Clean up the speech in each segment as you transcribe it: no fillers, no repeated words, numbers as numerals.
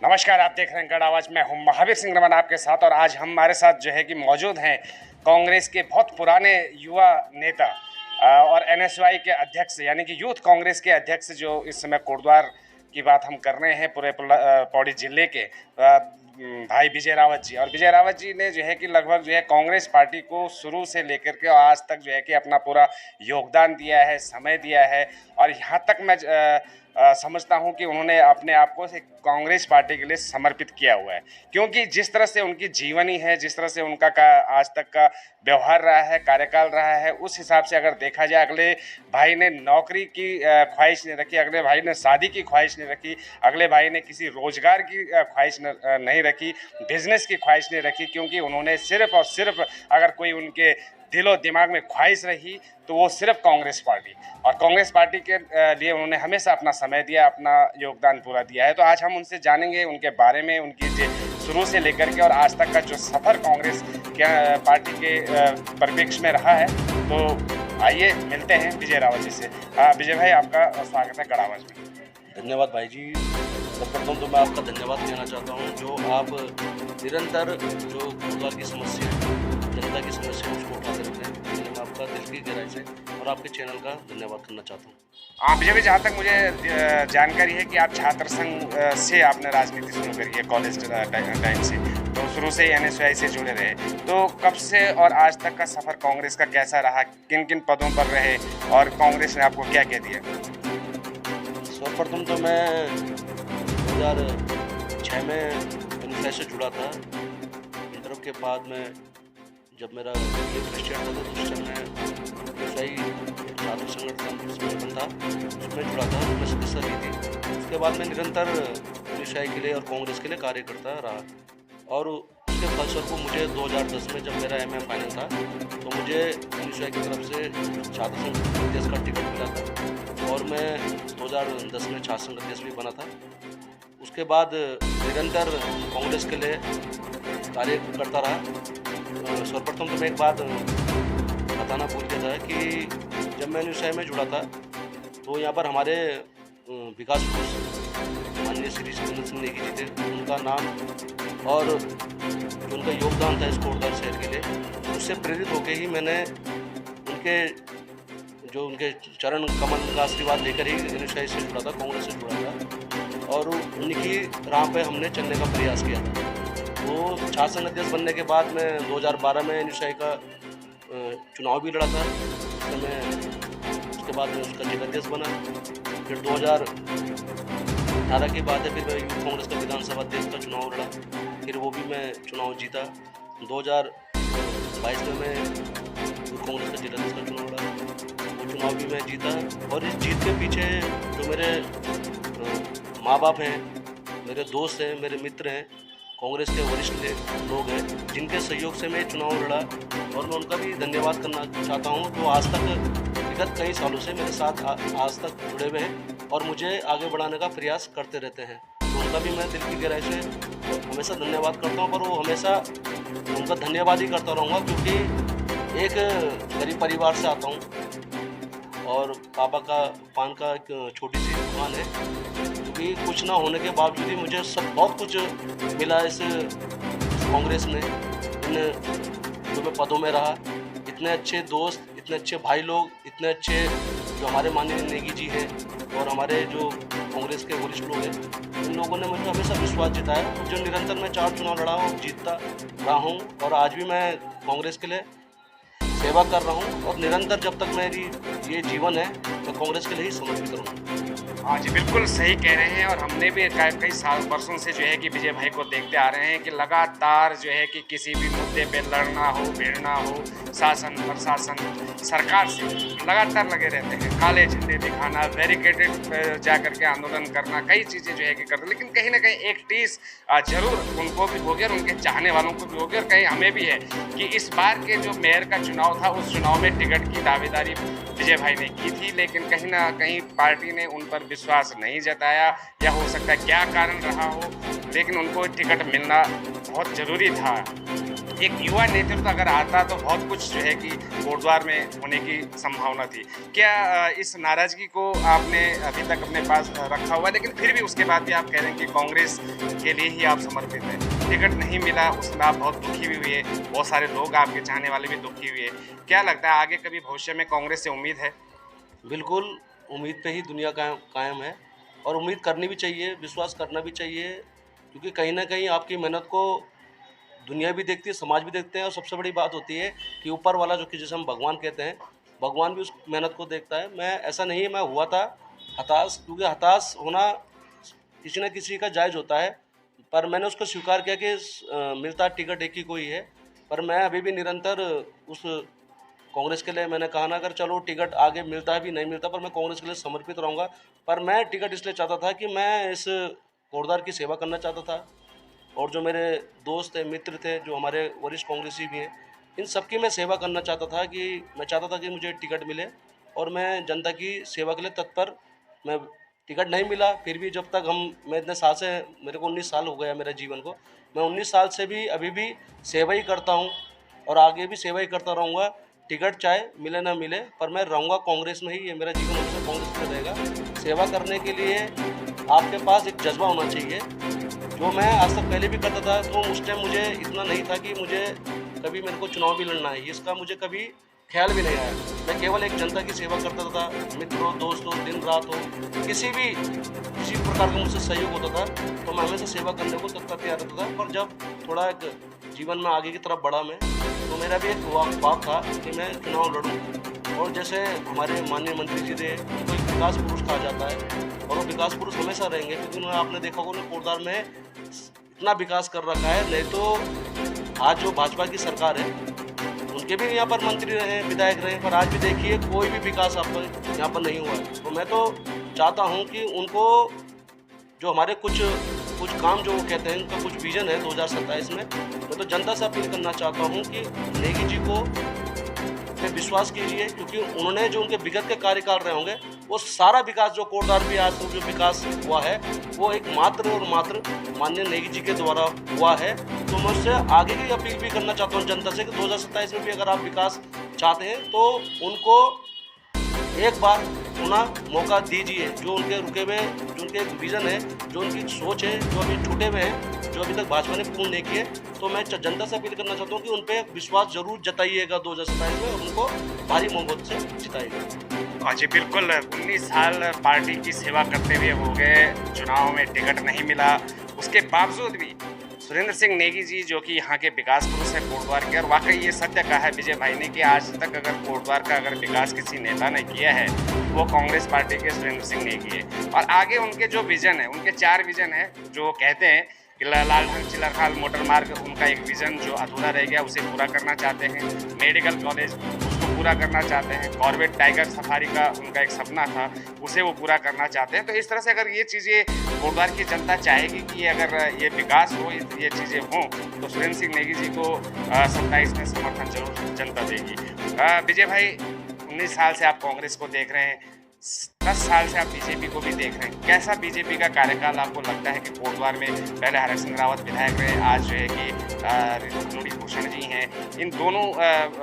नमस्कार, आप देख रहे हैं गढ़ आवाज। मैं हूं महावीर सिंह रमन आपके साथ, और आज हमारे साथ जो है कि मौजूद हैं कांग्रेस के बहुत पुराने युवा नेता और एनएसवाई के अध्यक्ष यानी कि यूथ कांग्रेस के अध्यक्ष, जो इस समय कोटद्वार की बात हम कर रहे हैं, पूरे पौड़ी जिले के भाई विजय रावत जी। और विजय रावत जी ने जो है कि लगभग जो है कांग्रेस पार्टी को शुरू से लेकर के और आज तक जो है कि अपना पूरा योगदान दिया है, समय दिया है। और यहाँ तक मैं समझता हूँ कि उन्होंने अपने आप को कांग्रेस पार्टी के लिए समर्पित किया हुआ है, क्योंकि जिस तरह से उनकी जीवनी है, जिस तरह से उनका आज तक का व्यवहार रहा है, कार्यकाल रहा है, उस हिसाब से अगर देखा जाए, अगले भाई ने नौकरी की ख्वाहिश नहीं रखी, अगले भाई ने शादी की ख्वाहिश नहीं रखी, अगले भाई ने किसी रोजगार की ख्वाहिश नहीं रखी, बिजनेस की ख्वाहिश नहीं रखी, क्योंकि उन्होंने सिर्फ और सिर्फ, अगर कोई उनके दिलो दिमाग में ख्वाहिश रही तो वो सिर्फ कांग्रेस पार्टी, और कांग्रेस पार्टी के लिए उन्होंने हमेशा अपना समय दिया, अपना योगदान पूरा दिया है। तो आज हम उनसे जानेंगे उनके बारे में, उनकी शुरू से लेकर के और आज तक का जो सफ़र कांग्रेस के पार्टी के परिप्रेक्ष्य में रहा है। तो आइए मिलते हैं विजय रावत जी से। विजय भाई, आपका स्वागत है गढ़ आवाज में। धन्यवाद भाई जी। सर्वप्रथम तो मैं आपका धन्यवाद कहना चाहता हूँ, जो आप निरंतर जो कोटद्वार की समस्या, जनता की समस्या उसको उठाते रहते हैं। इसलिए मैं आपका दिल की गहराई से और आपके चैनल का धन्यवाद करना चाहता हूँ। विजय भाई, जहाँ तक मुझे जानकारी है कि आप छात्र संघ से आपने राजनीति शुरू करी है, कॉलेज टाइम से, तो शुरू से एनएसवाई से जुड़े रहे। तो कब से और आज तक का सफ़र कांग्रेस का कैसा रहा, किन किन पदों पर रहे और कांग्रेस ने आपको क्या क्या दिया? सर्वप्रथम तो मैं 2006 में एनएसवाई से जुड़ा था। इंटर के बाद में जब मेरा ये क्रिश्चियन था तो उस समय एनएसवाई छात्र संगठन था, उसमें जुड़ा था, उसमें सदस्य ली थी। उसके बाद मैं निरंतर एनएसवाई के लिए और कांग्रेस के लिए कार्य करता रहा। और उसके फलस्वरूप मुझे 2010 में जब मेरा एमए फाइनल था तो मुझे एनएसवाई की तरफ से छात्र संघ अध्यक्ष का टिकट मिला था, और मैं 2010 में छात्र संघ अध्यक्ष भी बना था। उसके बाद निरंतर कांग्रेस के लिए कार्य करता रहा। सर्वप्रथम तो मैं एक बात बताना भूल गया था कि जब मैं एनएसवाई में जुड़ा था तो यहाँ पर हमारे विकास पुरुष माननीय श्री सिंह नेगी जी थे, उनका नाम और जो उनका योगदान था इस कोटद्वार शहर के लिए, उससे प्रेरित होकर ही मैंने उनके चरण कमल का आशीर्वाद लेकर ही एनएसवाई से जुड़ा था, कांग्रेस से जुड़ा था, और उनकी राह पे हमने चलने का प्रयास किया था। तो छात्र संघ अध्यक्ष बनने के बाद मैं 2012 में एनएसवाई का चुनाव भी लड़ा था। उसके बाद मैं उसका जिलाध्यक्ष बना। फिर 2018 की बात है, फिर मैं यूथ कांग्रेस का विधानसभा अध्यक्ष का चुनाव लड़ा, फिर वो भी मैं चुनाव जीता। 2022 में मैं यूथ कांग्रेस का जिलाध्यक्ष का चुनाव लड़ा, वो चुनाव भी मैं जीता। और इस जीत के पीछे जो मेरे माँ बाप हैं, मेरे दोस्त हैं, मेरे मित्र हैं, कांग्रेस के वरिष्ठ लोग हैं, जिनके सहयोग से मैं चुनाव लड़ा, और मैं उनका भी धन्यवाद करना चाहता हूं, जो आज तक विगत कई सालों से मेरे साथ आज तक जुड़े हुए हैं और मुझे आगे बढ़ाने का प्रयास करते रहते हैं। तो उनका भी मैं दिल की गहराई से हमेशा धन्यवाद करता हूं, पर वो हमेशा उनका धन्यवाद ही करता रहूँगा, क्योंकि एक गरीब परिवार से आता हूँ और पापा का पान का एक छोटी सी दुकान है, क्योंकि कुछ ना होने के बावजूद ही मुझे बहुत कुछ मिला इस कांग्रेस में। जो मैं पदों में रहा, इतने अच्छे दोस्त, इतने अच्छे भाई लोग, इतने अच्छे जो हमारे माननीय नेगी जी हैं और हमारे जो कांग्रेस के वरिष्ठ लोग हैं, इन लोगों ने मुझे हमेशा विश्वास जिताया। जो निरंतर मैं 4 चुनाव लड़ा हूँ, जीतता रहा हूँ, और आज भी मैं कांग्रेस के लिए सेवा कर रहा हूँ, और निरंतर जब तक मेरी ये जीवन है मैं कांग्रेस के लिए ही समर्पित रहूँगा। हाँ जी, बिल्कुल सही कह रहे हैं। और हमने भी कई साल वर्षों से जो है कि विजय भाई को देखते आ रहे हैं कि लगातार जो है कि किसी भी मुद्दे पे लड़ना हो, भिड़ना हो, शासन प्रशासन सरकार से लगातार लगे रहते हैं। काले झंडे दिखाना, बैरिकेडेड जा करके आंदोलन करना, कई चीज़ें जो है कि करते, लेकिन कहीं ना कहीं एक टीस जरूर उनको भी होगी और उनके चाहने वालों को भी होगी, और कहीं हमें भी है कि इस बार के जो मेयर का चुनाव था, उस चुनाव में टिकट की दावेदारी विजय भाई ने की थी, लेकिन कहीं ना कहीं पार्टी ने उन पर विश्वास नहीं जताया, या हो सकता है क्या कारण रहा हो, लेकिन उनको टिकट मिलना बहुत ज़रूरी था। एक युवा नेतृत्व अगर आता तो बहुत कुछ जो है कि कोटद्वार में होने की संभावना थी। क्या इस नाराज़गी को आपने अभी तक अपने पास रखा हुआ है, लेकिन फिर भी उसके बाद भी आप कह रहे हैं कि कांग्रेस के लिए ही आप समर्पित हैं? टिकट नहीं मिला उसमें आप बहुत दुखी भी हुए, बहुत सारे लोग आपके चाहने वाले भी दुखी हुए। क्या लगता है आगे कभी भविष्य में कांग्रेस से उम्मीद है? बिल्कुल, उम्मीद पे ही दुनिया कायम है और उम्मीद करनी भी चाहिए, विश्वास करना भी चाहिए, क्योंकि कहीं न कहीं आपकी मेहनत को दुनिया भी देखती है, समाज भी देखते हैं और सबसे बड़ी बात होती है कि ऊपर वाला जो कि जिसे हम भगवान कहते हैं, भगवान भी उस मेहनत को देखता है। मैं ऐसा नहीं है, मैं हुआ था हताश, क्योंकि हताश होना किसी न किसी का जायज़ होता है, पर मैंने उसको स्वीकार किया कि मिलता टिकट एक ही को ही है। पर मैं अभी भी निरंतर उस कांग्रेस के लिए मैंने कहा ना, अगर चलो टिकट आगे मिलता है भी नहीं मिलता, पर मैं कांग्रेस के लिए समर्पित रहूँगा। पर मैं टिकट इसलिए चाहता था कि मैं इस कोटद्वार की सेवा करना चाहता था और जो मेरे दोस्त थे, मित्र थे, जो हमारे वरिष्ठ कांग्रेसी भी हैं, इन सबकी मैं सेवा करना चाहता था कि मैं चाहता था कि मुझे टिकट मिले और मैं जनता की सेवा के लिए तत्पर। मैं टिकट नहीं मिला, फिर भी जब तक मैं इतने साल से, मेरे को 19 साल हो गया मेरे जीवन को, मैं 19 साल से भी अभी भी सेवा ही करता हूँ और आगे भी सेवा ही करता रहूँगा। टिकट चाहे मिले ना मिले, पर मैं रहूँगा कांग्रेस में ही, ये मेरा जीवन हमेशा कांग्रेस में रहेगा। सेवा करने के लिए आपके पास एक जज्बा होना चाहिए, जो मैं आज तक पहले भी करता था। तो उस टाइम मुझे इतना नहीं था कि मुझे कभी मेरे को चुनाव भी लड़ना है, इसका मुझे कभी ख्याल भी नहीं आया। मैं केवल एक जनता की सेवा करता था, मित्रों, दोस्तों, दिन रात हो, किसी प्रकार का मुझसे सहयोग होता था तो मैं हमेशा सेवा करने को तैयार रहता था। पर जब थोड़ा एक जीवन में आगे की तरफ बढ़ा मैं, तो मेरा भी एक ख्वाब था कि मैं चुनाव लड़ूँ। और जैसे हमारे माननीय मंत्री जी थे, उनको एक विकास पुरुष कहा जाता है और वो विकास पुरुष हमेशा रहेंगे, क्योंकि उन्होंने, आपने देखा होगा, उन्होंने कोटद्वार में इतना विकास कर रखा है। नहीं तो आज जो भाजपा की सरकार है, उनके भी यहाँ पर मंत्री रहे, विधायक रहे, पर आज भी देखिए कोई भी विकास आपको यहाँ पर नहीं हुआ है। तो मैं तो चाहता हूँ कि उनको जो हमारे कुछ काम जो वो कहते हैं, उनका कुछ विजन है 2027 में, मैं तो जनता से अपील करना चाहता हूँ कि नेगी जी को पे विश्वास कीजिए, क्योंकि उन्होंने जो उनके विगत के कार्यकाल रहे होंगे, वो सारा विकास जो कोटद्वार भी आज जो विकास हुआ है, वो एक मात्र और मात्र माननीय नेगी जी के द्वारा हुआ है। तो मैं उससे आगे की अपील भी करना चाहता हूँ जनता से कि 2027 में भी अगर आप विकास चाहते हैं तो उनको एक बार पुनः मौका दीजिए। जो उनके रुके हुए, जो उनके एक विज़न है, जो उनकी सोच है, जो अभी छूटे हुए हैं, जो अभी तक भाजपा ने पूर्ण नहीं किए, तो मैं जनता से अपील करना चाहता हूँ कि उन पर विश्वास जरूर जताइएगा 2027 में और उनको भारी मोहब्बत से जिताइएगा। हाँ जी, बिल्कुल। 19 साल पार्टी की सेवा करते हुए हो गए, चुनाव में टिकट नहीं मिला, उसके बावजूद भी सुरेंद्र सिंह नेगी जी, जो कि यहाँ के विकास पुरुष हैं कोटद्वार के, और वाकई ये सत्य कहा है विजय भाई ने कि आज तक अगर कोटद्वार का अगर विकास किसी नेता ने किया है वो कांग्रेस पार्टी के सुरेंद्र सिंह नेगी है। और आगे उनके जो विजन है, उनके 4 विजन है, जो कहते हैं कि लालढंग चिलरखाल मोटर मार्ग, उनका एक विजन जो अधूरा रह गया उसे पूरा करना चाहते हैं। मेडिकल कॉलेज, उसको पूरा करना चाहते हैं। कॉर्बेट टाइगर सफारी का उनका एक सपना था, उसे वो पूरा करना चाहते हैं। तो इस तरह से अगर ये चीज़ें कोटद्वार की जनता चाहेगी कि अगर ये विकास हो, ये चीज़ें हों, तो सुरेंद्र सिंह नेगी जी को 27 में समर्थन जरूर जनता देगी। विजय भाई, 19 साल से आप कांग्रेस को देख रहे हैं, 10 साल से आप बीजेपी को भी देख रहे हैं। कैसा बीजेपी का कार्यकाल आपको लगता है कि कोटद्वार में पहले हरक सिंह रावत विधायक रहे, आज जो है कि ऋतु भूषण जी हैं, इन दोनों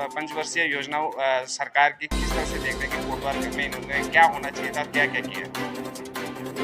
पंचवर्षीय योजनाओं सरकार की किस तरह से देख रहे हैं कि कोटद्वार में इन्होंने क्या होना चाहिए था, क्या क्या किया?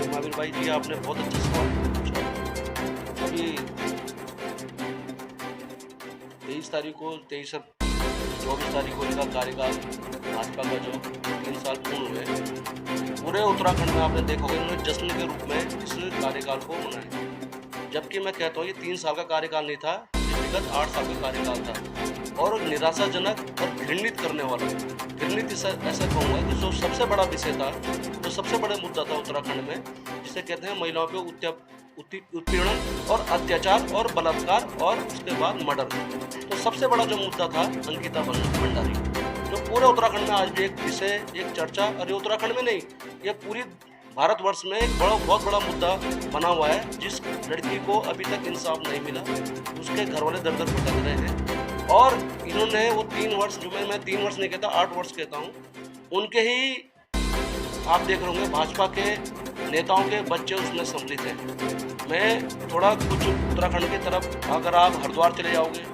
महावीर भाई जी, आपने बहुत अच्छा सवाल पूछा। अभी 23 तारीख को 24 तारीख को इनका कार्यकाल भाजपा का जो 3 साल पूर्ण हुए, पूरे उत्तराखंड में आपने देखा होगा इन्होंने जश्न के रूप में इस कार्यकाल को मनाया। जबकि मैं कहता हूँ ये 3 साल का कार्यकाल नहीं था, ये विगत 8 साल का कार्यकाल था और निराशाजनक और घृणित करने वाला। घृणित ऐसा कहूँगा कि जो सबसे बड़ा विषय था, जो सबसे बड़ा मुद्दा था उत्तराखंड में, जिसे कहते हैं महिलाओं पे उत्पीड़न और अत्याचार और बलात्कार और उसके बाद मर्डर, तो सबसे बड़ा जो मुद्दा था अंकिता भंडारी, जो पूरे उत्तराखंड में आज भी एक विषय, एक चर्चा, और ये उत्तराखंड में नहीं, ये पूरी भारतवर्ष में एक बहुत बड़ा मुद्दा बना हुआ है। जिस लड़की को अभी तक इंसाफ नहीं मिला, उसके घर वाले दर दर भटक रहे हैं और इन्होंने वो 3 वर्ष, जो मैं 3 वर्ष नहीं कहता, 8 वर्ष कहता हूँ, उनके ही आप देख रहे होंगे भाजपा के नेताओं के बच्चे उसमें सम्मिलित हैं। मैं थोड़ा कुछ उत्तराखंड की तरफ, अगर आप हरिद्वार चले जाओगे,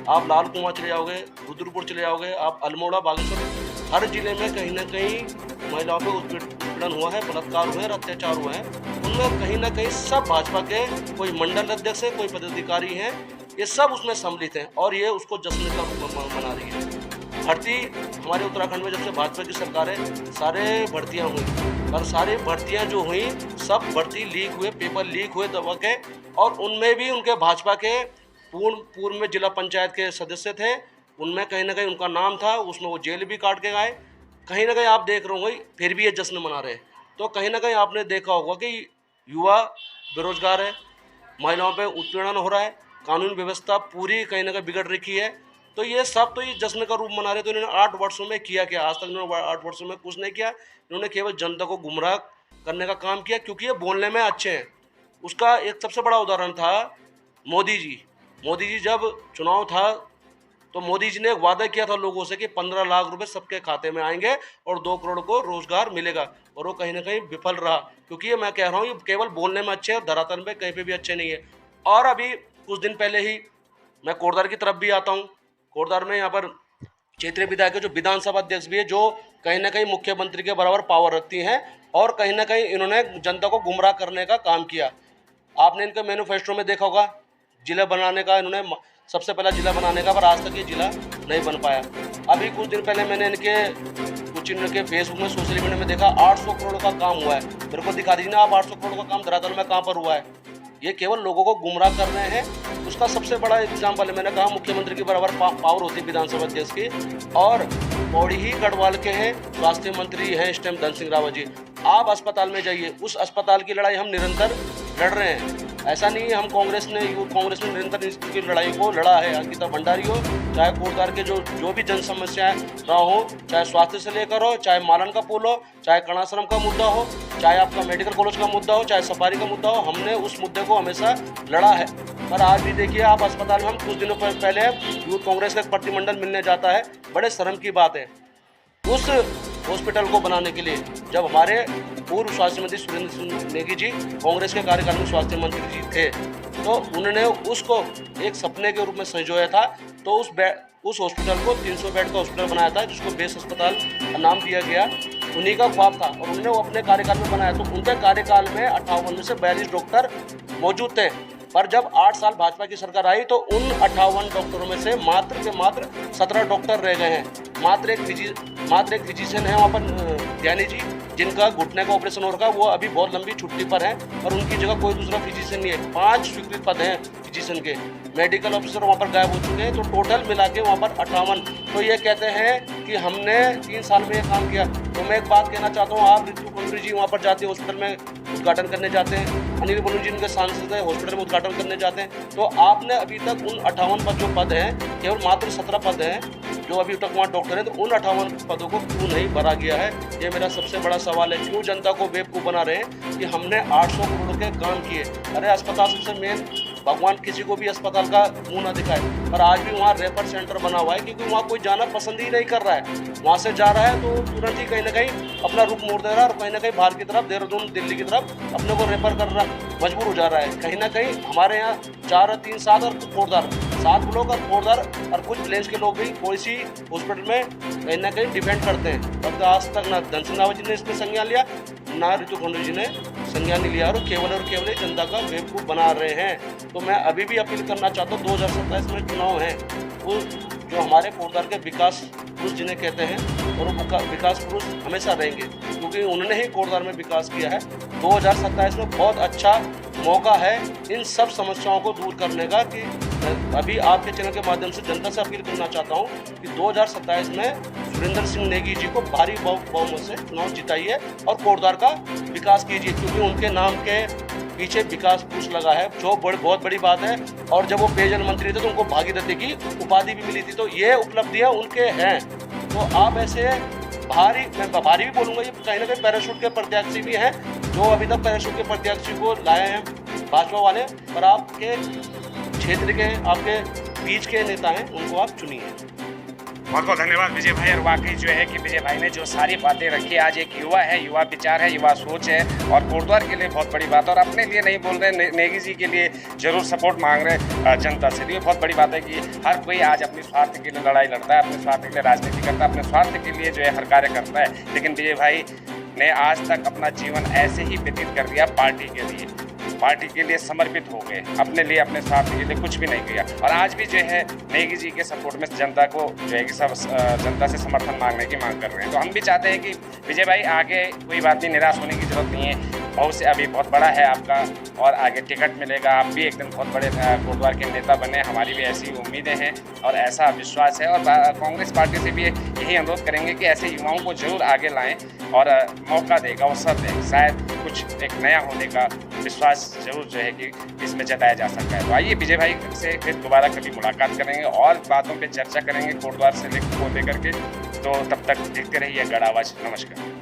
आप लाल कुआं चले जाओगे, रुद्रपुर चले जाओगे, आप अल्मोड़ा, बागेश्वर, हर जिले में कहीं ना कहीं महिलाओं पे उत्पीड़न हुआ है, बलात्कार हुए हैं, अत्याचार हुए हैं। उनमें कहीं ना कहीं सब भाजपा के कोई मंडल अध्यक्ष है, कोई पदाधिकारी हैं, ये सब उसमें सम्मिलित हैं और ये उसको जश्न का मना रही है। भर्ती हमारे उत्तराखंड में जब से भाजपा की सरकार है, सारे भर्तियां हुई और सारी भर्तियां जो हुई सब भर्ती लीक हुए, पेपर लीक हुए दबा के, और उनमें भी उनके भाजपा के पूर्व में जिला पंचायत के सदस्य थे, उनमें कहीं ना कहीं उनका नाम था, उसमें वो जेल भी काट के गए। कहीं ना कहीं आप देख रहे होंगे फिर भी ये जश्न मना रहे। तो कहीं ना कहीं आपने देखा होगा कि युवा बेरोजगार है, महिलाओं पे उत्पीड़न हो रहा है, कानून व्यवस्था पूरी कहीं ना कहीं बिगड़ रखी है। तो ये सब तो ये जश्न का रूप मना रहे। तो इन्होंने 8 वर्षों में किया क्या? आज तक इन्होंने 8 वर्षों में कुछ नहीं किया। इन्होंने केवल जनता को गुमराह करने का काम किया, क्योंकि ये बोलने में अच्छे हैं। उसका एक सबसे बड़ा उदाहरण था मोदी जी जब चुनाव था तो मोदी जी ने वादा किया था लोगों से कि 15 लाख रुपए सबके खाते में आएंगे और 2 करोड़ को रोजगार मिलेगा, और वो कहीं ना कहीं विफल रहा। क्योंकि ये मैं कह रहा हूँ ये केवल बोलने में अच्छे हैं, धरातल में कहीं पे भी अच्छे नहीं है। और अभी कुछ दिन पहले ही मैं कोटद्वार की तरफ भी आता हूँ। कोटद्वार में यहाँ पर क्षेत्रीय विधायक जो विधानसभा अध्यक्ष भी है, जो कहीं ना कहीं मुख्यमंत्री के बराबर पावर रखती हैं, और कहीं ना कहीं इन्होंने जनता को गुमराह करने का काम किया। आपने इनके मैनिफेस्टो में देखा होगा जिला बनाने का, इन्होंने सबसे पहला जिला बनाने का, पर आज तक ये जिला नहीं बन पाया। अभी कुछ दिन पहले मैंने इनके फेसबुक में, सोशल मीडिया में देखा 800 करोड़ का काम हुआ है। मेरे को दिखा दीजिए ना आप 800 करोड़ का काम धरातल में कहाँ पर हुआ है। ये केवल लोगों को गुमराह कर रहे हैं। उसका सबसे बड़ा एग्जाम्पल है, मैंने कहा मुख्यमंत्री के बराबर पावर होती है विधानसभा अध्यक्ष की, और पौड़ी ही गढ़वाल के हैं स्वास्थ्य मंत्री हैं इस टाइम धन सिंह रावत जी। आप अस्पताल में जाइए, उस अस्पताल की लड़ाई हम निरंतर लड़ रहे हैं। ऐसा नहीं है हम कांग्रेस ने निरंतर इसकी लड़ाई को लड़ा है। अंकिता भंडारी हो, चाहे कोटद्वार के जो भी जन समस्याएं रहा हो, चाहे स्वास्थ्य से लेकर हो, चाहे मालन का पुल हो, चाहे कणाश्रम का मुद्दा हो, चाहे आपका मेडिकल कॉलेज का मुद्दा हो, चाहे सफारी का मुद्दा हो, हमने उस मुद्दे को हमेशा लड़ा है। पर आज भी देखिए आप अस्पताल में, हम कुछ दिनों पहले यूथ कांग्रेस का एक प्रतिनिधिमंडल मिलने जाता है, बड़े शर्म की बात है। उस हॉस्पिटल को बनाने के लिए जब हमारे पूर्व स्वास्थ्य मंत्री सुरेंद्र सिंह नेगी जी कांग्रेस के कार्यकाल में स्वास्थ्य मंत्री जी थे, तो उन्होंने उसको एक सपने के रूप में संजोया था। तो उस हॉस्पिटल को 300 बेड का हॉस्पिटल बनाया था, जिसको बेस अस्पताल का नाम दिया गया। उन्हीं का ख्वाब था और उन्होंने वो अपने कार्यकाल में बनाया। तो उनके कार्यकाल में 58 में से 42 डॉक्टर मौजूद थे। पर जब 8 साल भाजपा की सरकार आई तो उन 58 डॉक्टरों में से मात्र 17 डॉक्टर रह गए हैं। मात्र एक फिजिशियन है वहाँ पर ज्ञानी जी, जिनका घुटने का ऑपरेशन हो रखा है, वो अभी बहुत लंबी छुट्टी पर हैं और उनकी जगह कोई दूसरा फिजिशियन नहीं है। 5 स्वीकृत पद हैं फिजिशियन के, मेडिकल ऑफिसर वहाँ पर गायब हो चुके हैं। तो टोटल मिला के वहाँ पर 58। तो ये कहते हैं कि हमने 3 साल में ये काम किया। तो मैं एक बात कहना चाहता हूँ, आप ऋतु कुंडरी जी वहाँ पर जाते हैं, हॉस्पिटल में उद्घाटन करने जाते हैं, अनिल बलून जी उनके सांसद है, हॉस्पिटल में उद्घाटन करने जाते हैं। तो आपने अभी तक उन 58 पद जो पद हैं, केवल मात्र 17 पद हैं जो अभी तक वहाँ डॉक्टर हैं, तो उन 58 पदों को क्यों नहीं भरा गया है? ये मेरा सबसे बड़ा सवाल है। क्यों जनता को बेवकूफ़ बना रहे हैं कि हमने 800 करोड़ के काम किए? अरे अस्पताल सबसे मेन, भगवान किसी को भी अस्पताल का मुंह ना दिखाए, पर आज भी वहाँ रेफर सेंटर बना हुआ है, क्योंकि वहाँ कोई जाना पसंद ही नहीं कर रहा है। वहाँ से जा रहा है तो तुरंत ही कहीं ना कहीं अपना रुख मोड़ दे रहा है और कहीं ना कहीं बाहर की तरफ, देहरादून, दिल्ली की तरफ अपने को रेफर कर रहा, मजबूर हो जा रहा है। कहीं ना कहीं हमारे यहाँ 4, 3, 7 और कोटद्वार 7 ब्लॉक और कोटद्वार और कुछ विलेज के लोग भी कोई सी हॉस्पिटल में कहीं ना कहीं डिपेंड करते हैं। पर आज तक ना धन सिंह रावत जी ने इसमें संज्ञान लिया, ना ऋतु कुंडरी जी ने संज्ञान नहीं लिया, और केवल जनता का बेवकूफ़ बना रहे हैं। तो मैं अभी भी अपील करना चाहता हूँ, 2027 में चुनाव हैं, वो जो हमारे कोटद्वार के विकास पुरुष जिन्हें कहते हैं, और वो विकास पुरुष हमेशा रहेंगे, क्योंकि उन्होंने ही कोटद्वार में विकास किया है। 2027 में बहुत अच्छा मौका है इन सब समस्याओं को दूर करने का। कि अभी आपके चैनल के माध्यम से जनता से अपील करना चाहता हूँ कि 2027 में सुरेंद्र सिंह नेगी जी को भारी बहुमत से चुनाव जिताइए और कोटद्वार का विकास कीजिए, क्योंकि उनके नाम के पीछे विकास पुरुष लगा है, जो बहुत बड़ी बात है। और जब वो पेयजल मंत्री थे तो उनको भागीरथी की उपाधि भी मिली थी, तो ये उपलब्धियां उनके हैं। तो आप ऐसे मैं भारी भी बोलूँगा, ये कहीं ना कहीं पैराशूट के प्रत्याशी भी हैं, जो अभी तक पैराशूट के प्रत्याशी को लाए हैं भाजपा वाले, पर आपके क्षेत्र के, आपके बीच के नेता हैं, उनको आप चुनिए। बहुत बहुत धन्यवाद विजय भाई। और वाकई जो है कि विजय भाई ने जो सारी बातें रखी, आज एक युवा है, युवा विचार है, युवा सोच है और कोटद्वार के लिए बहुत बड़ी बात है। और अपने लिए नहीं बोल रहे, नेगी जी के लिए जरूर सपोर्ट मांग रहे जनता से। ये बहुत बड़ी बात है कि हर कोई आज अपने स्वार्थ के लिए लड़ाई लड़ता है, अपने स्वार्थ के लिए राजनीति करता है, अपने स्वार्थ के लिए जो है हर कार्य करता है। लेकिन विजय भाई ने आज तक अपना जीवन ऐसे ही व्यतीत कर दिया, पार्टी के लिए, पार्टी के लिए समर्पित हो गए, अपने लिए, अपने स्वार्थ के लिए कुछ भी नहीं किया। और आज भी जो है नेगी जी के सपोर्ट में जनता को जो है कि सब जनता से समर्थन मांगने की मांग कर रहे हैं। तो हम भी चाहते हैं कि विजय भाई आगे कोई बात नहीं, निराश होने की जरूरत नहीं है। बहुत से अभी बहुत बड़ा है आपका और आगे टिकट मिलेगा, आप भी एक दिन बहुत बड़े कोटद्वार के नेता बने, हमारी भी ऐसी उम्मीदें हैं और ऐसा विश्वास है। और कांग्रेस पार्टी से भी यही अनुरोध करेंगे कि ऐसे युवाओं को जरूर आगे लाएं और मौका देगा, अवसर दें, शायद कुछ एक नया होने का विश्वास जरूर जो है कि इसमें जताया जा सकता है। तो आइए विजय भाई से फिर दोबारा कभी मुलाकात करेंगे और बातों पे चर्चा करेंगे कोटद्वार से लेकर के। तो तब तक देखते रहिए गढ़ आवाज। नमस्कार।